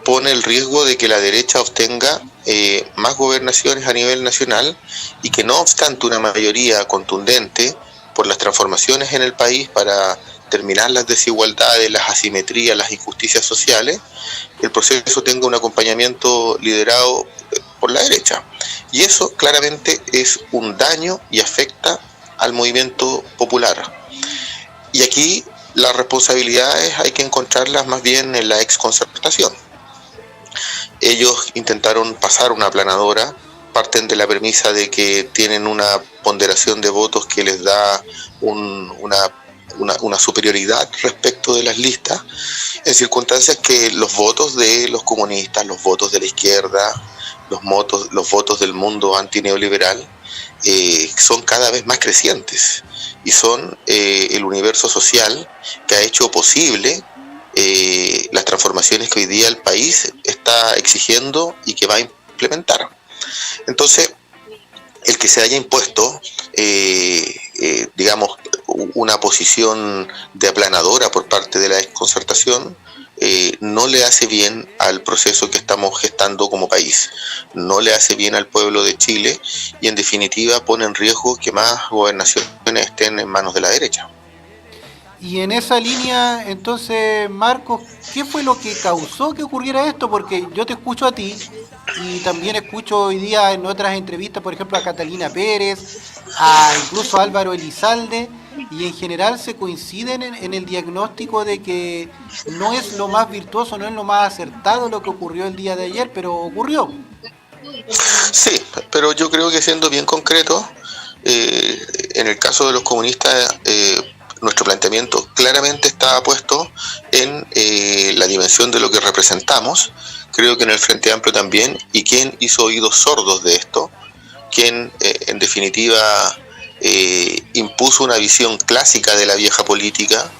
pone el riesgo de que la derecha obtenga más gobernaciones a nivel nacional y que no obstante una mayoría contundente por las transformaciones en el país para terminar las desigualdades, las asimetrías, las injusticias sociales, el proceso tenga un acompañamiento liderado por la derecha. Y eso claramente es un daño y afecta al movimiento popular. Y aquí las responsabilidades hay que encontrarlas más bien en la exconcertación. Ellos intentaron pasar una aplanadora, parten de la premisa de que tienen una ponderación de votos que les da una superioridad respecto de las listas, en circunstancias que los votos de los comunistas, los votos de la izquierda, los votos del mundo antineoliberal son cada vez más crecientes y son el universo social que ha hecho posible las transformaciones que hoy día el país está exigiendo y que va a implementar. Entonces, el que se haya impuesto, digamos, una posición de aplanadora por parte de la desconcertación, no le hace bien al proceso que estamos gestando como país, no le hace bien al pueblo de Chile y en definitiva pone en riesgo que más gobernaciones estén en manos de la derecha. Y en esa línea, entonces, Marcos, ¿qué fue lo que causó que ocurriera esto? Porque yo te escucho a ti y también escucho hoy día en otras entrevistas, por ejemplo, a Catalina Pérez, a incluso a Álvaro Elizalde, y en general se coinciden en el diagnóstico de que no es lo más virtuoso, no es lo más acertado lo que ocurrió el día de ayer, pero ocurrió. Sí, pero yo creo que siendo bien concreto, en el caso de los comunistas, nuestro planteamiento claramente estaba puesto en la dimensión de lo que representamos. Creo que en el Frente Amplio también, y quien hizo oídos sordos de esto, quien en definitiva impuso una visión clásica de la vieja política,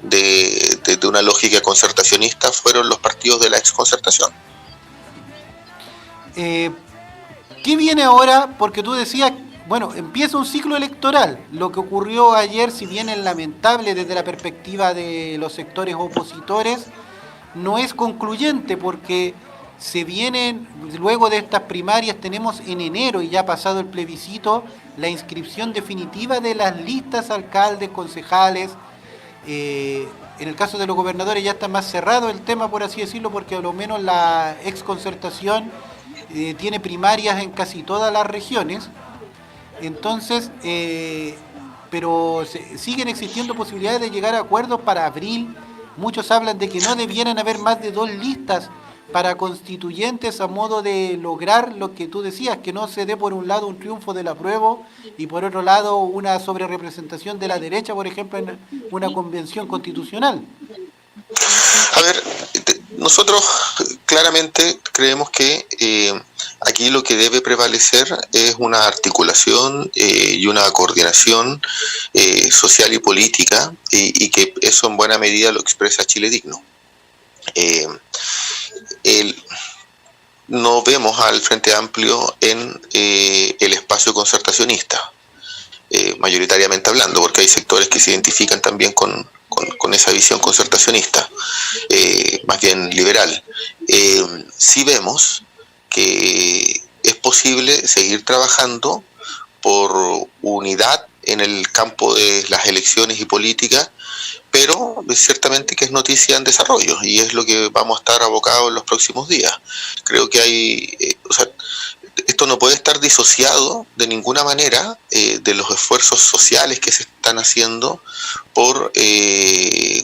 de una lógica concertacionista, fueron los partidos de la exconcertación. Eh, ¿Qué viene ahora? Porque tú decías, bueno, empieza un ciclo electoral. Lo que ocurrió ayer, si bien es lamentable desde la perspectiva de los sectores opositores, no es concluyente porque se vienen, luego de estas primarias, tenemos en enero, y ya ha pasado el plebiscito, la inscripción definitiva de las listas alcaldes, concejales. En el caso de los gobernadores ya está más cerrado el tema, por así decirlo, porque a lo menos la exconcertación tiene primarias en casi todas las regiones. Entonces, pero siguen existiendo posibilidades de llegar a acuerdos para abril. Muchos hablan de que no debieran haber más de 2 listas para constituyentes a modo de lograr lo que tú decías, que no se dé por un lado un triunfo del apruebo y por otro lado una sobrerepresentación de la derecha, por ejemplo, en una convención constitucional. A ver, nosotros claramente creemos que aquí lo que debe prevalecer es una articulación y una coordinación social y política y que eso en buena medida lo expresa Chile Digno. No vemos al Frente Amplio en el espacio concertacionista, mayoritariamente hablando, porque hay sectores que se identifican también con esa visión concertacionista, más bien liberal. Sí vemos que es posible seguir trabajando por unidad en el campo de las elecciones y políticas, pero ciertamente que es noticia en desarrollo y es lo que vamos a estar abocados en los próximos días. Creo que hay, esto no puede estar disociado de ninguna manera de los esfuerzos sociales que se están haciendo por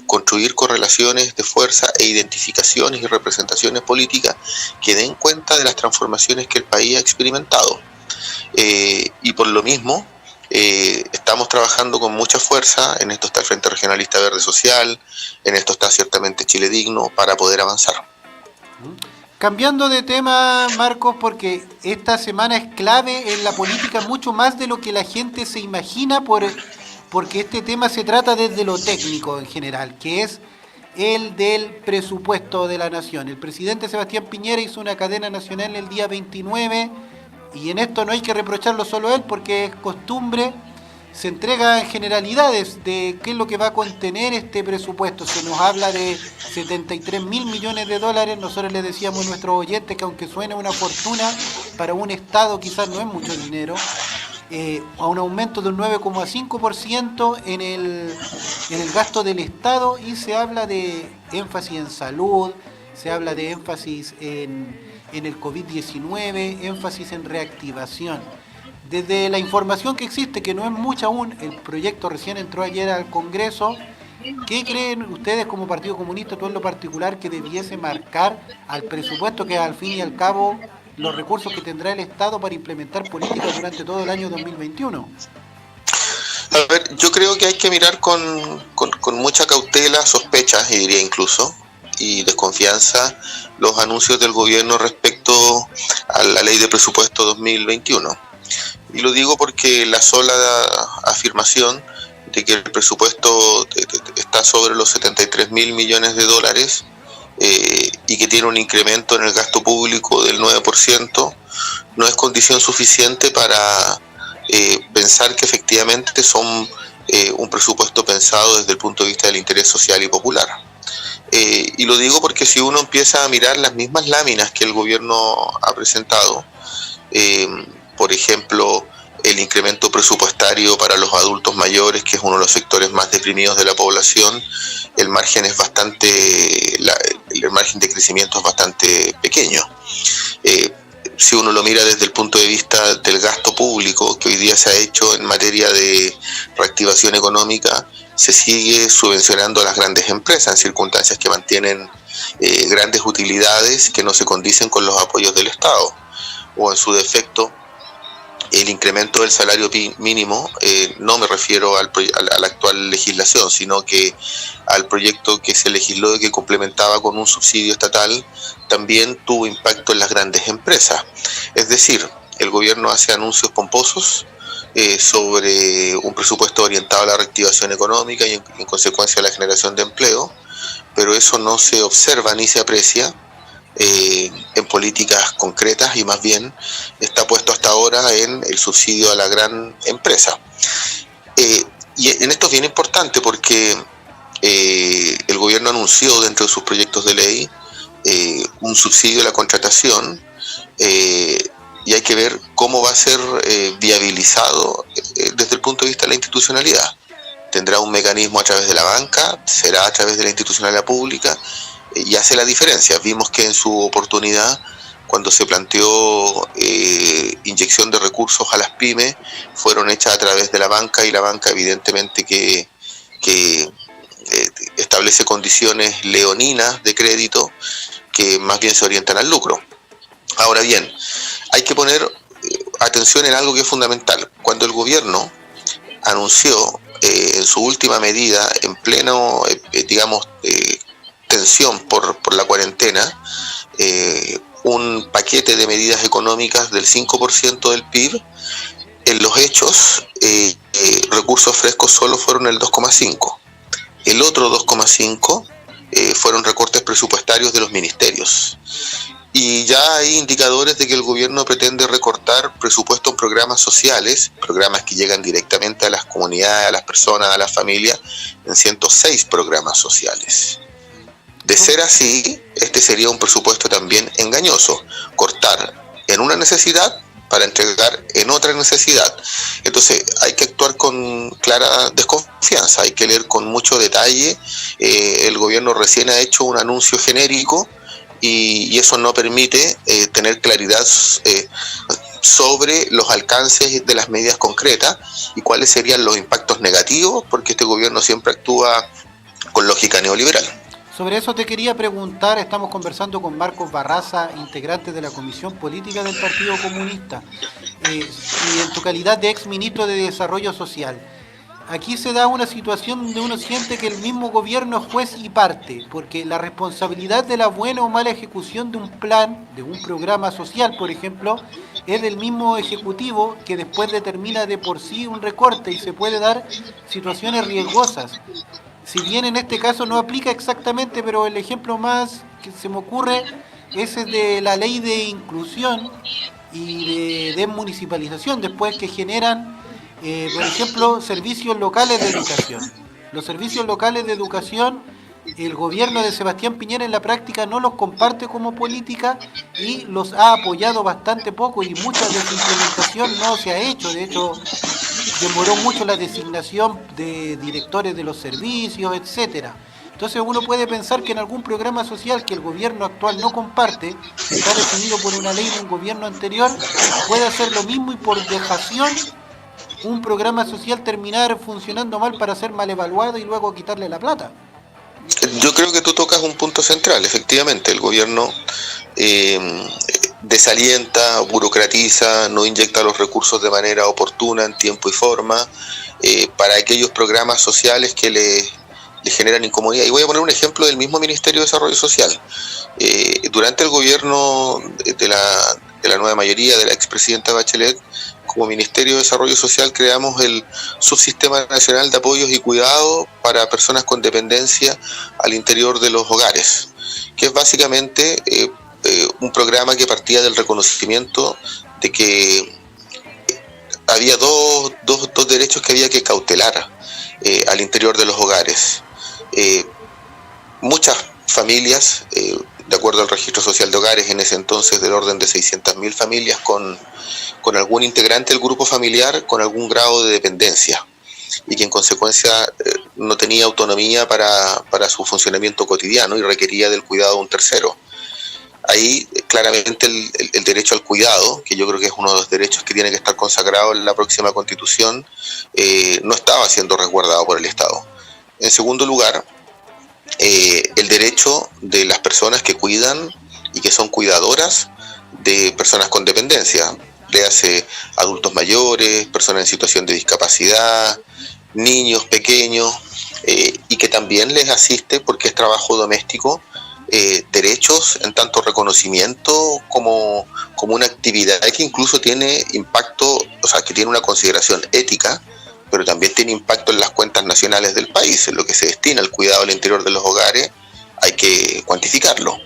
construir correlaciones de fuerza e identificaciones y representaciones políticas que den cuenta de las transformaciones que el país ha experimentado. Y por lo mismo, estamos trabajando con mucha fuerza, en esto está el Frente Regionalista Verde Social, en esto está ciertamente Chile Digno, para poder avanzar. Cambiando de tema, Marcos, porque esta semana es clave en la política mucho más de lo que la gente se imagina, porque este tema se trata desde lo técnico en general, que es el del presupuesto de la nación. El presidente Sebastián Piñera hizo una cadena nacional el día 29, y en esto no hay que reprocharlo solo a él, porque es costumbre se entrega en generalidades de qué es lo que va a contener este presupuesto. Se nos habla de 73.000 millones de dólares. Nosotros les decíamos a nuestros oyentes que aunque suene una fortuna, para un Estado quizás no es mucho dinero. A un aumento del 9,5% en el gasto del Estado, y se habla de énfasis en salud, se habla de énfasis en el COVID-19, énfasis en reactivación. Desde la información que existe, que no es mucha aún, el proyecto recién entró ayer al Congreso, ¿qué creen ustedes como Partido Comunista, tú en lo particular, que debiese marcar al presupuesto, que al fin y al cabo los recursos que tendrá el Estado para implementar políticas durante todo el año 2021? A ver, yo creo que hay que mirar con mucha cautela, sospechas, y diría incluso, y desconfianza, los anuncios del gobierno respecto a la ley de presupuesto 2021. Y lo digo porque la sola afirmación de que el presupuesto está sobre los 73.000 millones de dólares y que tiene un incremento en el gasto público del 9%, no es condición suficiente para pensar que efectivamente son un presupuesto pensado desde el punto de vista del interés social y popular. Y lo digo porque si uno empieza a mirar las mismas láminas que el gobierno ha presentado, por ejemplo, el incremento presupuestario para los adultos mayores, que es uno de los sectores más deprimidos de la población, el margen de crecimiento es bastante pequeño. Si uno lo mira desde el punto de vista del gasto público que hoy día se ha hecho en materia de reactivación económica, se sigue subvencionando a las grandes empresas en circunstancias que mantienen grandes utilidades que no se condicen con los apoyos del Estado, o en su defecto el incremento del salario mínimo. No me refiero a la actual legislación, sino que al proyecto que se legisló y que complementaba con un subsidio estatal, también tuvo impacto en las grandes empresas. Es decir, el gobierno hace anuncios pomposos sobre un presupuesto orientado a la reactivación económica y en consecuencia a la generación de empleo, pero eso no se observa ni se aprecia en políticas concretas, y más bien está puesto hasta ahora en el subsidio a la gran empresa. Y en esto es bien importante porque el gobierno anunció dentro de sus proyectos de ley un subsidio a la contratación, y hay que ver cómo va a ser viabilizado desde el punto de vista de la institucionalidad. Tendrá un mecanismo a través de la banca, será a través de la institucionalidad pública, y hace la diferencia. Vimos que en su oportunidad, cuando se planteó inyección de recursos a las pymes, fueron hechas a través de la banca, y la banca evidentemente que establece condiciones leoninas de crédito que más bien se orientan al lucro. Ahora bien, hay que poner atención en algo que es fundamental. Cuando el gobierno anunció en su última medida, en pleno, tensión por la cuarentena, un paquete de medidas económicas del 5% del PIB, en los hechos, recursos frescos solo fueron el 2,5%. El otro 2,5% fueron recortes presupuestarios de los ministerios. Y ya hay indicadores de que el gobierno pretende recortar presupuesto en programas sociales, programas que llegan directamente a las comunidades, a las personas, a las familias, en 106 programas sociales. De ser así, este sería un presupuesto también engañoso, cortar en una necesidad para entregar en otra necesidad. Entonces hay que actuar con clara desconfianza, hay que leer con mucho detalle. El gobierno recién ha hecho un anuncio genérico y eso no permite tener claridad sobre los alcances de las medidas concretas y cuáles serían los impactos negativos, porque este gobierno siempre actúa con lógica neoliberal. Sobre eso te quería preguntar, estamos conversando con Marcos Barraza, integrante de la Comisión Política del Partido Comunista, y en tu calidad de ex ministro de Desarrollo Social. Aquí se da una situación donde uno siente que el mismo gobierno es juez y parte, porque la responsabilidad de la buena o mala ejecución de un plan, de un programa social, por ejemplo, es del mismo ejecutivo, que después determina de por sí un recorte, y se puede dar situaciones riesgosas. Si bien en este caso no aplica exactamente, pero el ejemplo más que se me ocurre es el de la ley de inclusión y de desmunicipalización, después que generan Por ejemplo, servicios locales de educación. Los servicios locales de educación, el gobierno de Sebastián Piñera en la práctica no los comparte como política y los ha apoyado bastante poco y mucha de su implementación no se ha hecho. De hecho, demoró mucho la designación de directores de los servicios, etcétera. Entonces uno puede pensar que en algún programa social que el gobierno actual no comparte, que está definido por una ley de un gobierno anterior, puede hacer lo mismo y por dejación un programa social terminar funcionando mal para ser mal evaluado y luego quitarle la plata. Yo creo que tú tocas un punto central. Efectivamente, el gobierno desalienta, burocratiza, no inyecta los recursos de manera oportuna, en tiempo y forma, para aquellos programas sociales que le generan incomodidad. Y voy a poner un ejemplo del mismo Ministerio de Desarrollo Social. Durante el gobierno de la nueva mayoría, de la expresidenta Bachelet, como Ministerio de Desarrollo Social creamos el Subsistema Nacional de Apoyos y Cuidados para Personas con Dependencia al interior de los hogares, que es básicamente un programa que partía del reconocimiento de que había dos derechos que había que cautelar al interior de los hogares. Muchas familias, de acuerdo al registro social de hogares, en ese entonces del orden de 600.000 familias con algún integrante del grupo familiar con algún grado de dependencia y que en consecuencia no tenía autonomía para su funcionamiento cotidiano y requería del cuidado de un tercero. Ahí claramente el derecho al cuidado, que yo creo que es uno de los derechos que tiene que estar consagrado en la próxima Constitución, no estaba siendo resguardado por el Estado. En segundo lugar, el derecho de las personas que cuidan y que son cuidadoras de personas con dependencia, léase adultos mayores, personas en situación de discapacidad, niños pequeños, y que también les asiste, porque es trabajo doméstico, derechos en tanto reconocimiento como una actividad que incluso tiene impacto, o sea, que tiene una consideración ética, pero también tiene impacto en las cuentas nacionales del país, en lo que se destina al cuidado al interior de los hogares, hay que cuantificarlo.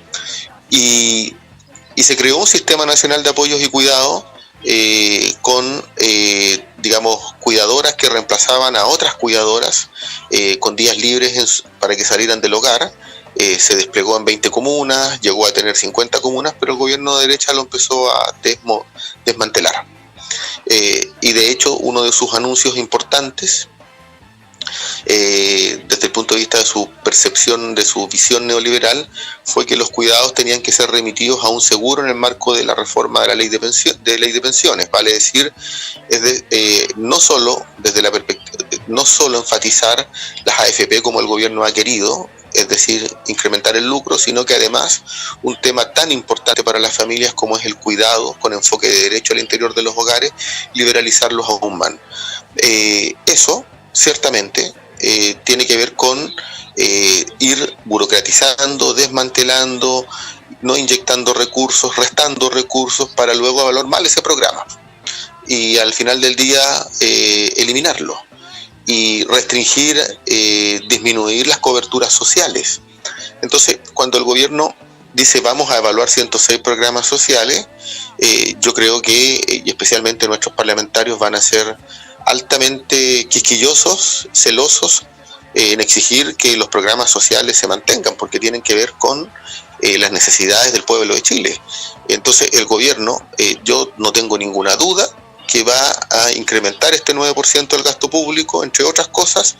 Y se creó un sistema nacional de apoyos y cuidados con, digamos, cuidadoras que reemplazaban a otras cuidadoras con días libres para que salieran del hogar. Se desplegó en 20 comunas, llegó a tener 50 comunas, pero el gobierno de derecha lo empezó a desmantelar. Y de hecho uno de sus anuncios importantes, desde el punto de vista de su percepción, de su visión neoliberal, fue que los cuidados tenían que ser remitidos a un seguro en el marco de la reforma de la ley de pensiones, vale decir, no solo desde la perspectiva, no solo enfatizar las AFP como el gobierno ha querido, es decir, incrementar el lucro, sino que además un tema tan importante para las familias como es el cuidado con enfoque de derecho al interior de los hogares, liberalizarlos aún más. Eso, ciertamente, tiene que ver con ir burocratizando, desmantelando, no inyectando recursos, restando recursos para luego evaluar mal ese programa y al final del día eliminarlo y restringir, disminuir las coberturas sociales. Entonces, cuando el gobierno dice vamos a evaluar 106 programas sociales, yo creo que, y especialmente nuestros parlamentarios, van a ser altamente quisquillosos, celosos, en exigir que los programas sociales se mantengan, porque tienen que ver con las necesidades del pueblo de Chile. Entonces, el gobierno, yo no tengo ninguna duda, que va a incrementar este 9% del gasto público, entre otras cosas,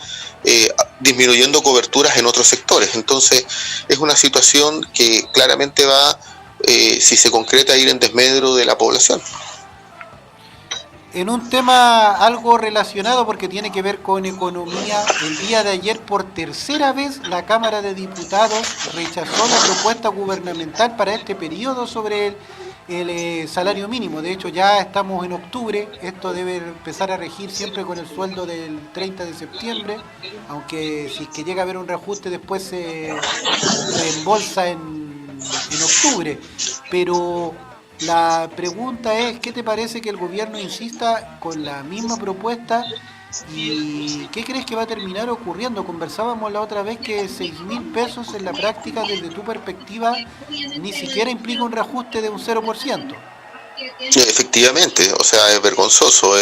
disminuyendo coberturas en otros sectores. Entonces, es una situación que claramente va, si se concreta, a ir en desmedro de la población. En un tema algo relacionado, porque tiene que ver con economía, el día de ayer por tercera vez la Cámara de Diputados rechazó la propuesta gubernamental para este periodo sobre el salario mínimo. De hecho, ya estamos en octubre, esto debe empezar a regir siempre con el sueldo del 30 de septiembre, aunque si es que llega a haber un reajuste después se reembolsa en octubre. Pero la pregunta es, ¿qué te parece que el gobierno insista con la misma propuesta? ¿Y qué crees que va a terminar ocurriendo? Conversábamos la otra vez que 6.000 pesos en la práctica, desde tu perspectiva, ni siquiera implica un reajuste de un 0%. Sí, efectivamente, o sea, es vergonzoso,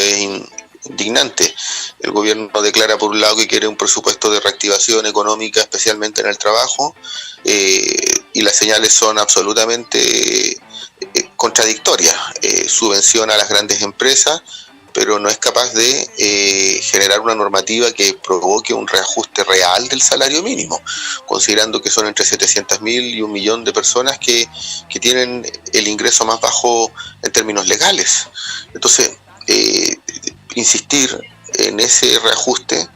indignante. El gobierno declara por un lado que quiere un presupuesto de reactivación económica, especialmente en el trabajo, y las señales son absolutamente contradictorias. Subvenciona a las grandes empresas, pero no es capaz de generar una normativa que provoque un reajuste real del salario mínimo, considerando que son entre 700.000 y 1 millón de personas que tienen el ingreso más bajo en términos legales. Entonces, insistir en ese reajuste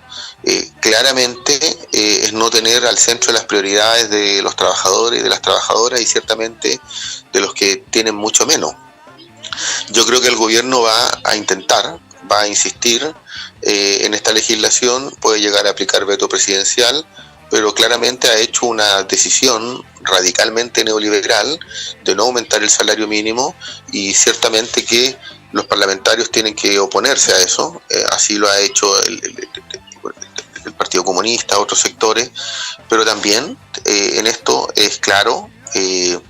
claramente es no tener al centro las prioridades de los trabajadores y de las trabajadoras, y ciertamente de los que tienen mucho menos. Yo creo que el gobierno va a insistir en esta legislación, puede llegar a aplicar veto presidencial, pero claramente ha hecho una decisión radicalmente neoliberal de no aumentar el salario mínimo, y ciertamente que los parlamentarios tienen que oponerse a eso. Así lo ha hecho el Partido Comunista, otros sectores, pero también en esto es claro que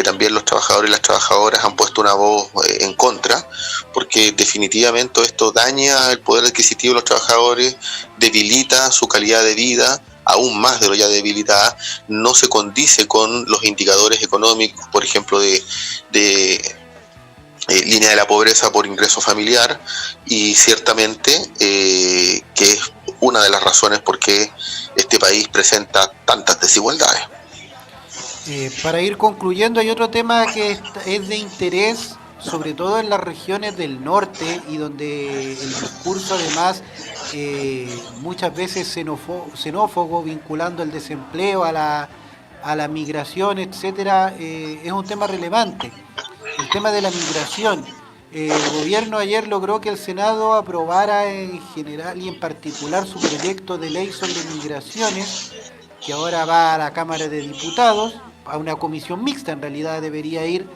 también los trabajadores y las trabajadoras han puesto una voz en contra, porque definitivamente esto daña el poder adquisitivo de los trabajadores, debilita su calidad de vida, aún más de lo ya debilitada, no se condice con los indicadores económicos, por ejemplo, de línea de la pobreza por ingreso familiar, y ciertamente que es una de las razones por qué este país presenta tantas desigualdades. Para ir concluyendo, hay otro tema que es de interés, sobre todo en las regiones del norte, y donde el discurso además muchas veces xenófobo, vinculando el desempleo a la migración, etcétera, es un tema relevante. El tema de la migración. El gobierno ayer logró que el Senado aprobara en general y en particular su proyecto de ley sobre migraciones, que ahora va a la Cámara de Diputados, a una comisión mixta en realidad debería ir,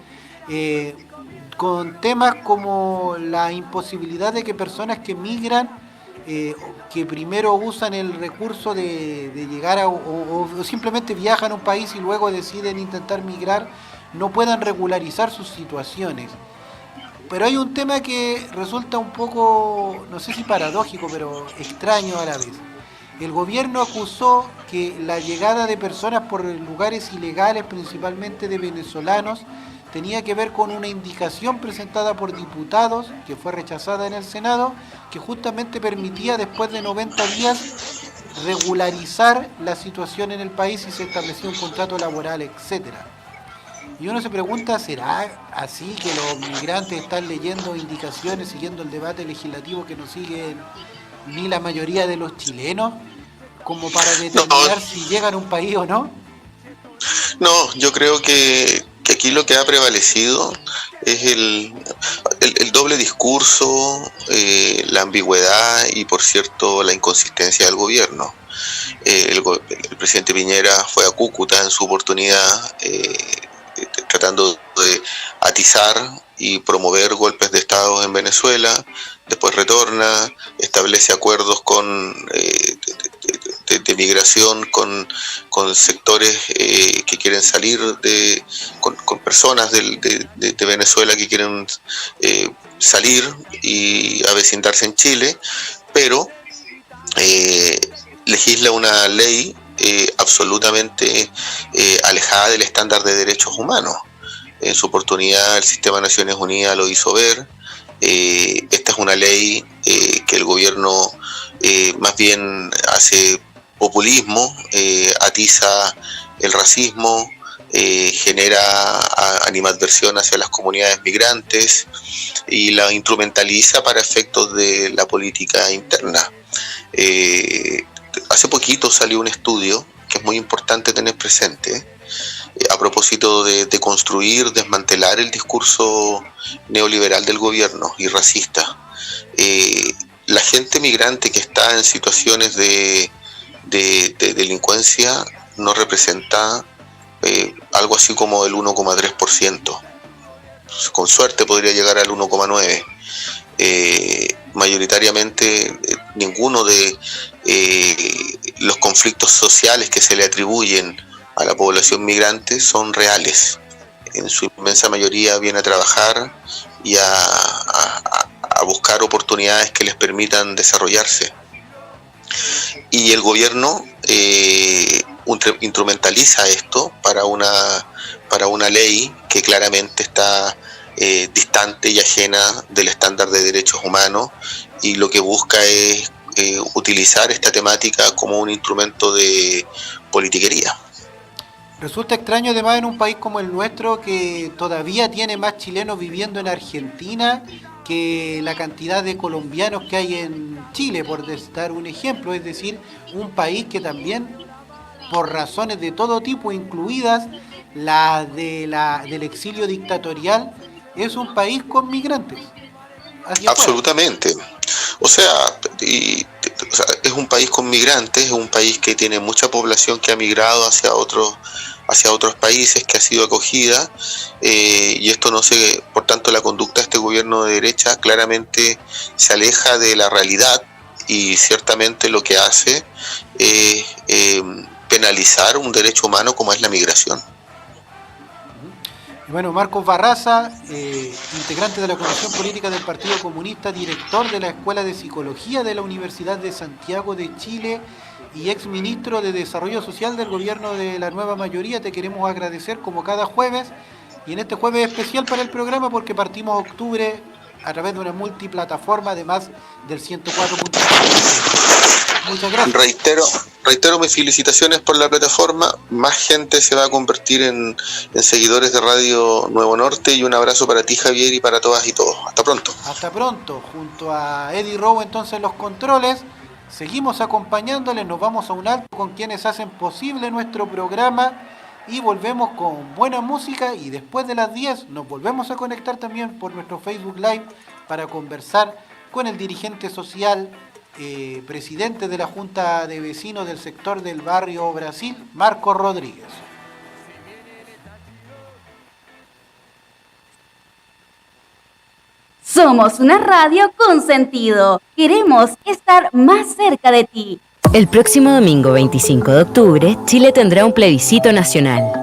con temas como la imposibilidad de que personas que migran, que primero usan el recurso de llegar o simplemente viajan a un país y luego deciden intentar migrar, no puedan regularizar sus situaciones. Pero hay un tema que resulta un poco, no sé si paradójico, pero extraño a la vez. El gobierno acusó que la llegada de personas por lugares ilegales, principalmente de venezolanos, tenía que ver con una indicación presentada por diputados, que fue rechazada en el Senado, que justamente permitía después de 90 días regularizar la situación en el país y se establecía un contrato laboral, etcétera. Y uno se pregunta, ¿será así que los migrantes están leyendo indicaciones, siguiendo el debate legislativo que no siguen ni la mayoría de los chilenos, como para determinar si llegan a un país o no? No, yo creo que aquí lo que ha prevalecido es el doble discurso, la ambigüedad y, por cierto, la inconsistencia del gobierno. El presidente Piñera fue a Cúcuta en su oportunidad, tratando de atizar y promover golpes de Estado en Venezuela. Después retorna, establece acuerdos de migración con sectores que quieren salir, con personas de Venezuela que quieren salir y avecindarse en Chile, pero legisla una ley absolutamente alejada del estándar de derechos humanos. En su oportunidad el Sistema de Naciones Unidas lo hizo ver. Esta es una ley que el gobierno más bien hace populismo, atiza el racismo, genera animadversión hacia las comunidades migrantes y la instrumentaliza para efectos de la política interna. Hace poquito salió un estudio que es muy importante tener presente, a propósito de construir, desmantelar el discurso neoliberal del gobierno y racista. La gente migrante que está en situaciones de delincuencia no representa algo así como el 1,3%. Con suerte podría llegar al 1,9%. Mayoritariamente ninguno de los conflictos sociales que se le atribuyen a la población migrante son reales. En su inmensa mayoría viene a trabajar y a a buscar oportunidades que les permitan desarrollarse. Y el gobierno instrumentaliza esto para una ley que claramente está distante y ajena del estándar de derechos humanos, y lo que busca es utilizar esta temática como un instrumento de politiquería. Resulta extraño además en un país como el nuestro, que todavía tiene más chilenos viviendo en Argentina que la cantidad de colombianos que hay en Chile, por dar un ejemplo. Es decir, un país que también, por razones de todo tipo, incluidas las del exilio dictatorial, es un país con migrantes. Absolutamente. O sea, es un país con migrantes, es un país que tiene mucha población que ha migrado hacia otros países, que ha sido acogida, y esto por tanto la conducta de este gobierno de derecha claramente se aleja de la realidad, y ciertamente lo que hace es penalizar un derecho humano como es la migración. Bueno, Marcos Barraza, integrante de la Comisión Política del Partido Comunista, director de la Escuela de Psicología de la Universidad de Santiago de Chile y exministro de Desarrollo Social del gobierno de la nueva mayoría, te queremos agradecer como cada jueves, y en este jueves especial para el programa porque partimos octubre a través de una multiplataforma, además del 104.5. Muchas gracias. Reitero mis felicitaciones por la plataforma. Más gente se va a convertir en seguidores de Radio Nuevo Norte, y un abrazo para ti, Javier, y para todas y todos. Hasta pronto. Hasta pronto. Junto a Eddie Rowe entonces los controles, seguimos acompañándoles, nos vamos a un alto con quienes hacen posible nuestro programa y volvemos con buena música, y después de las 10 nos volvemos a conectar también por nuestro Facebook Live para conversar con el dirigente social, presidente de la Junta de Vecinos del sector del barrio Brasil, Marco Rodríguez. Somos una radio con sentido. Queremos estar más cerca de ti. El próximo domingo 25 de octubre, Chile tendrá un plebiscito nacional.